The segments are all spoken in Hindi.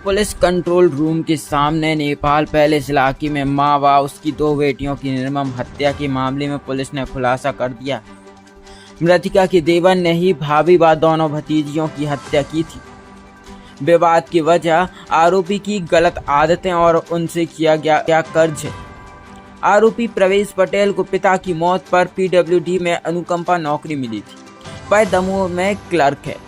पुलिस कंट्रोल रूम के सामने नेपाल पैलेस इलाके में मां व उसकी 2 बेटियों की निर्मम हत्या के मामले में पुलिस ने खुलासा कर दिया। मृतका के देवर ने ही भाभी व दोनों भतीजियों की हत्या की थी। विवाद की वजह आरोपी की गलत आदतें और उनसे किया गया कर्ज है। आरोपी प्रवेश पटेल को पिता की मौत पर पीडब्ल्यूडी में अनुकंपा नौकरी मिली थी। वह दमोह में क्लर्क है।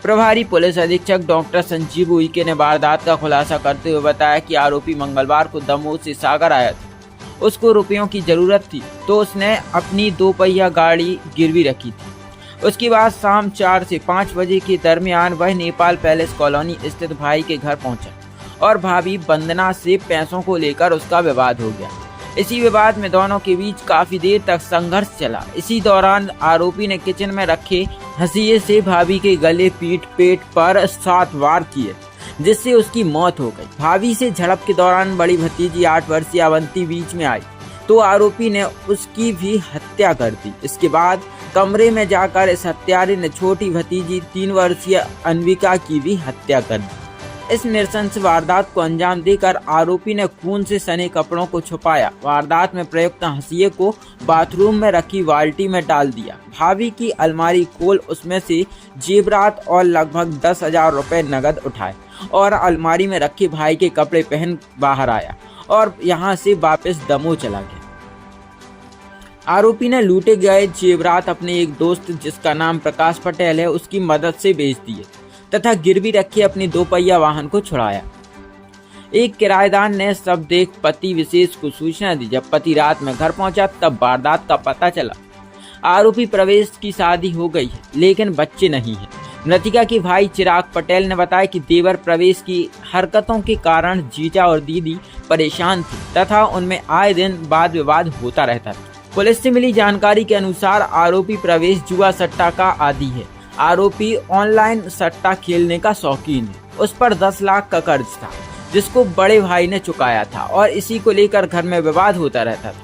प्रभारी पुलिस अधीक्षक डॉक्टर संजीव उइके ने वारदात का खुलासा करते हुए बताया कि आरोपी मंगलवार को दमोह से सागर आया था। उसको रुपयों की जरूरत थी तो उसने अपनी 2 पहिया गाड़ी गिरवी रखी थी। उसके बाद शाम 4 से 5 बजे के दरमियान वह नेपाल पैलेस कॉलोनी स्थित भाई के घर पहुंचा और भाभी वंदना से पैसों को लेकर उसका विवाद हो गया। इसी विवाद में दोनों के बीच काफी देर तक संघर्ष चला। इसी दौरान आरोपी ने किचन में रखे हंसिये से भाभी के गले, पीठ, पेट पर 7 वार किए जिससे उसकी मौत हो गई। भाभी से झड़प के दौरान बड़ी भतीजी 8 वर्षीय अवंती बीच में आई तो आरोपी ने उसकी भी हत्या कर दी। इसके बाद कमरे में जाकर इस हत्यारे ने छोटी भतीजी 3 वर्षीय अन्विका की भी हत्या कर दी। इस नृशंस वारदात को अंजाम देकर आरोपी ने खून से सने कपड़ों को छुपाया। वारदात में प्रयुक्त हंसिये को बाथरूम में रखी बाल्टी में डाल दिया। भाभी की अलमारी खोल उसमें से जेवरात और लगभग 10,000 रुपए नगद उठाए और अलमारी में रखे भाई के कपड़े पहन बाहर आया और यहाँ से वापस दमोह चला गया। आरोपी ने लूटे गए जेवरात अपने एक दोस्त जिसका नाम प्रकाश पटेल है उसकी मदद से बेच दिए तथा गिरवी रखे अपनी 2 पहिया वाहन को छुड़ाया। एक किराएदार ने सब देख पति विशेष को सूचना दी। जब पति रात में घर पहुंचा तब वारदात का पता चला। आरोपी प्रवेश की शादी हो गई है लेकिन बच्चे नहीं हैं। मृतका के भाई चिराग पटेल ने बताया कि देवर प्रवेश की हरकतों के कारण जीजा और दीदी परेशान थे तथा उनमें आए दिन वाद विवाद होता रहता था। पुलिस से मिली जानकारी के अनुसार आरोपी प्रवेश जुआ सट्टा का आदी है। आरोपी ऑनलाइन सट्टा खेलने का शौकीन है। उस पर 10 लाख का कर्ज था जिसको बड़े भाई ने चुकाया था और इसी को लेकर घर में विवाद होता रहता था।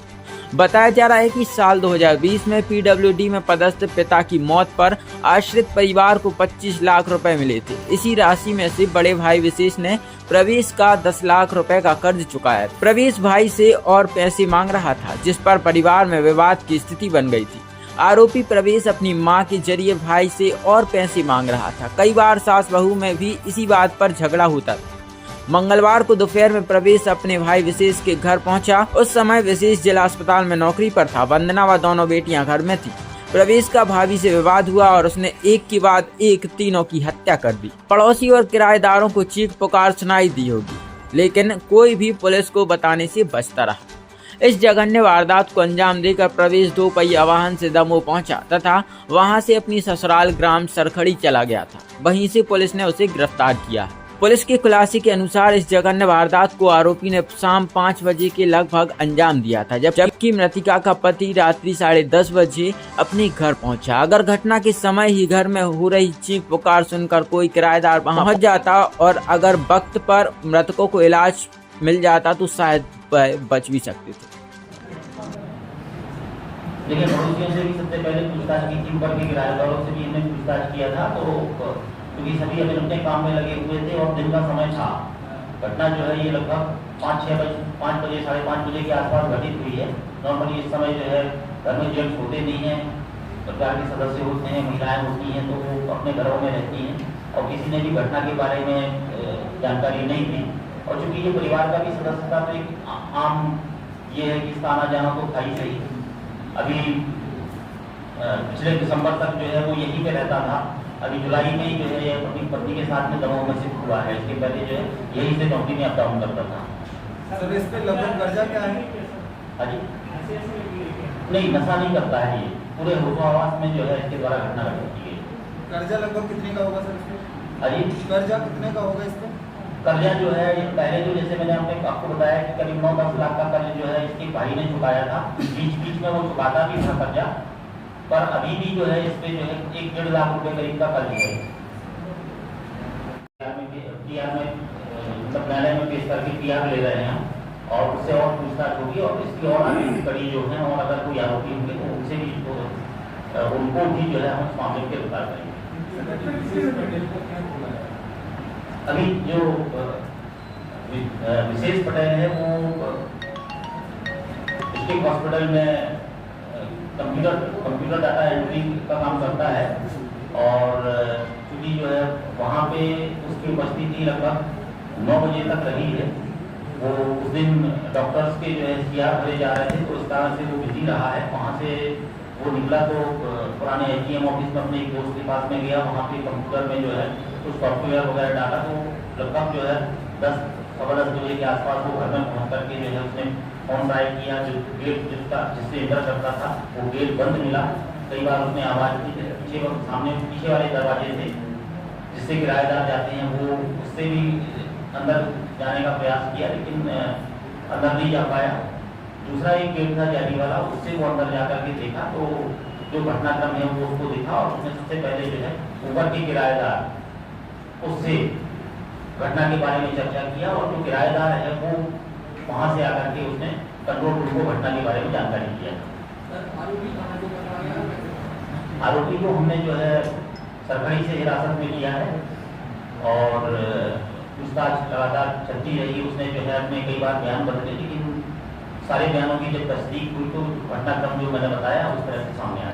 बताया जा रहा है कि साल 2020 में पीडब्ल्यूडी में पदस्थ पिता की मौत पर आश्रित परिवार को 25 लाख रुपए मिले थे। इसी राशि में से बड़े भाई विशेष ने प्रवेश का 10 लाख रुपए का कर्ज चुकाया। प्रवेश भाई से और पैसे मांग रहा था जिस पर परिवार में विवाद की स्थिति बन गई थी। आरोपी प्रवेश अपनी मां के जरिए भाई से और पैसे मांग रहा था। कई बार सास बहू में भी इसी बात पर झगड़ा होता था। मंगलवार को दोपहर में प्रवेश अपने भाई विशेष के घर पहुंचा। उस समय विशेष जिला अस्पताल में नौकरी पर था। वंदना व दोनों बेटियां घर में थी। प्रवेश का भाभी से विवाद हुआ और उसने एक के बाद एक तीनों की हत्या कर दी। पड़ोसी और किराएदारों को चीख पुकार सुनाई दी होगी लेकिन कोई भी पुलिस को बताने से बचता रहा। इस जघन्य वारदात को अंजाम देकर प्रवेश 2 पहिया वाहन से दमोह पहुंचा तथा वहां से अपनी ससुराल ग्राम सरखड़ी चला गया था। वहीं से पुलिस ने उसे गिरफ्तार किया। पुलिस के खुलासे के अनुसार इस जघन्य वारदात को आरोपी ने शाम 5 बजे के लगभग अंजाम दिया था जबकि मृतका का पति रात्रि 10:30 बजे अपने घर पहुंचा। अगर घटना के समय ही घर में हो रही चीख पुकार सुनकर कोई किराएदार वहां पहुंच जाता और अगर वक्त पर मृतकों को इलाज मिल जाता तो शायद बच भी सकते थे। लेकिन पड़ोसियों से भी सबसे पहले पूछताछ की थी, ऊपर के किराएदारों से भी इन्हें पूछताछ किया था तो क्योंकि सभी अपने अपने काम में लगे हुए थे और दिन का समय था। घटना जो है ये लगभग 5 बजे 5:30 बजे के आसपास घटित हुई है। नॉर्मली इस समय जो है घर में जेंट्स होते नहीं हैं, परिवार के सदस्य होते हैं, महिलाएं होती हैं तो वो अपने घरों में रहती हैं और किसी ने भी घटना के बारे में जानकारी नहीं दी। और चूंकि ये परिवार का भी सदस्य था तो एक आम ये है कि इसका आना जाना तो था ही सही। अभी पिछले दिसंबर तक जो है वो यहीं पे रहता था। अभी जुलाई में ही जो है अपनी पत्नी के साथ में दमोह में शिफ्ट हुआ है। इसके पहले जो है यहीं से नौकरी में अप डाउन करता था। सर इस पे लगभग कर्जा क्या है? अजी नहीं, नशा नहीं करता है ये। पूरे होशो-हवास में जो है इसके द्वारा घटना घटित की है। कर्जा लगभग कितने का होगा सर इसमें? अजी कर्जा कितने का होगा इसमें? कर्जा जो है पहले जो जैसे मैंने आपको बताया कि करीब 9-10 लाख का कर्ज जो है इसके भाई ने चुकाया था। बीच में वो चुकाता भी था कर्जा, पर अभी भी जो है इस पे जो है 1-1.5 लाख रुपए करीब का कर्ज है। मतलब न्यायालय में पेश करके PR ले रहे हैं और उससे और पूछताछ होगी और इसकी और आगे की कड़ी जो है और अगर कोई आरोपी होंगे तो उनसे भी उनको भी जो है हम इस मामले में गिरफ्तार करेंगे। अभी जो विशेष पटेल है वो डिस्ट्रिक्ट हॉस्पिटल में कंप्यूटर डाटा एंट्री का काम करता है और चूँकि जो है वहाँ पे उसकी उपस्थिति लगभग 9 बजे तक रही है। वो उस दिन डॉक्टर्स के जो है CR भरे जा रहे थे, तो इस कारण से वो बिजी रहा है। वहाँ से वो निकला तो पुराने AGM ऑफिस में अपने एक दोस्त के पास में गया। वहाँ पे कंप्यूटर में जो है कुछ सॉफ्टवेयर वगैरह डाला, तो लगभग जो है 10-10 बजे के आसपास वो घर में पहुँच करके जो है उसने फोन ट्राई किया। जो गेट जिससे इंटर करता था वो गेट बंद मिला। कई बार उसने आवाज़ की, पीछे वाले दरवाजे से जिससे किराएदार जाते हैं वो उससे भी अंदर जाने का प्रयास किया, लेकिन अंदर नहीं जा पाया। दूसरा एक गेट था जाली वाला, उससे वो अंदर जा करके देखा तो जो घटनाक्रम है वो उसको देखा और उसने सबसे पहले जो है ऊपर के किराएदार उससे घटना के बारे में चर्चा किया और जो किराएदार है वो वहाँ से आकर के उसने कंट्रोल रूम को घटना के बारे में जानकारी दिया। आरोपी को हमने जो है सरकारी से हिरासत में लिया है और पूछताछ लगातार चलती रही। उसने जो है अपने कई बार बयान बदले, लेकिन सारे बयानों की जब तस्दीक हुई तो घटनाक्रम जो मैंने बताया उस तरह से सामने आया।